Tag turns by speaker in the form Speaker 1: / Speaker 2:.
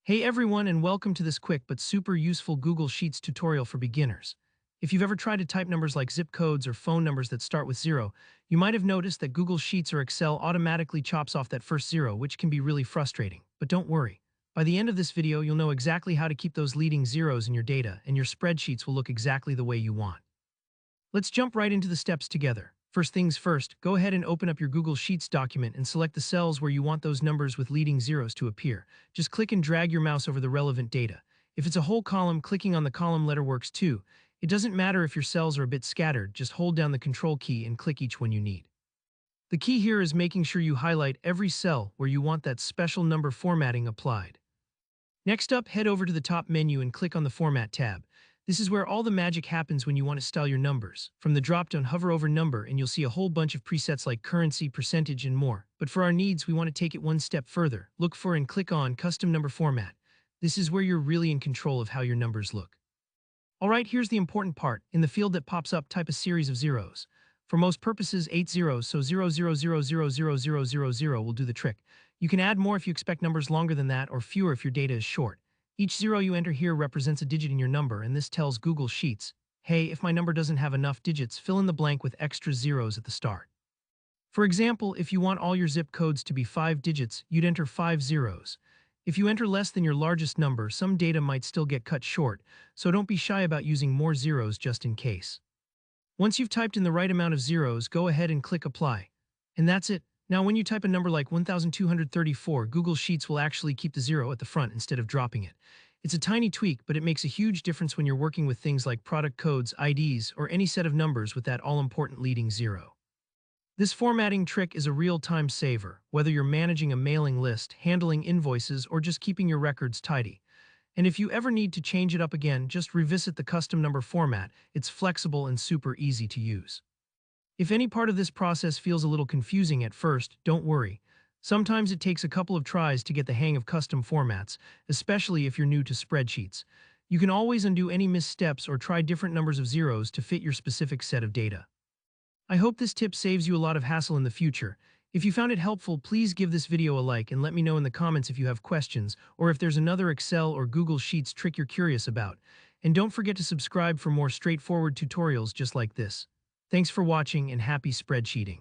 Speaker 1: Hey everyone, and welcome to this quick but super useful Google Sheets tutorial for beginners. If you've ever tried to type numbers like zip codes or phone numbers that start with zero, you might have noticed that Google Sheets or Excel automatically chops off that first zero, which can be really frustrating. But don't worry. By the end of this video, you'll know exactly how to keep those leading zeros in your data, and your spreadsheets will look exactly the way you want. Let's jump right into the steps together. First things first, go ahead and open up your Google Sheets document and select the cells where you want those numbers with leading zeros to appear. Just click and drag your mouse over the relevant data. If it's a whole column, clicking on the column letter works too. It doesn't matter if your cells are a bit scattered, just hold down the Control key and click each one you need. The key here is making sure you highlight every cell where you want that special number formatting applied. Next up, head over to the top menu and click on the Format tab. This is where all the magic happens when you want to style your numbers. From the drop-down, hover over Number and you'll see a whole bunch of presets like currency, percentage, and more. But for our needs, we want to take it one step further. Look for and click on Custom Number Format. This is where you're really in control of how your numbers look. Alright, here's the important part. In the field that pops up, type a series of zeros. For most purposes, 8 zeros, so 000000000 will do the trick. You can add more if you expect numbers longer than that, or fewer if your data is short. Each zero you enter here represents a digit in your number, and this tells Google Sheets, hey, if my number doesn't have enough digits, fill in the blank with extra zeros at the start. For example, if you want all your zip codes to be 5 digits, you'd enter 5 zeros. If you enter less than your largest number, some data might still get cut short, so don't be shy about using more zeros just in case. Once you've typed in the right amount of zeros, go ahead and click Apply. And that's it. Now, when you type a number like 1234, Google Sheets will actually keep the zero at the front instead of dropping it. It's a tiny tweak, but it makes a huge difference when you're working with things like product codes, IDs, or any set of numbers with that all-important leading zero. This formatting trick is a real-time saver, whether you're managing a mailing list, handling invoices, or just keeping your records tidy. And if you ever need to change it up again, just revisit the custom number format. It's flexible and super easy to use. If any part of this process feels a little confusing at first, don't worry. Sometimes it takes a couple of tries to get the hang of custom formats, especially if you're new to spreadsheets. You can always undo any missteps or try different numbers of zeros to fit your specific set of data. I hope this tip saves you a lot of hassle in the future. If you found it helpful, please give this video a like and let me know in the comments if you have questions or if there's another Excel or Google Sheets trick you're curious about. And don't forget to subscribe for more straightforward tutorials just like this. Thanks for watching and happy spreadsheeting.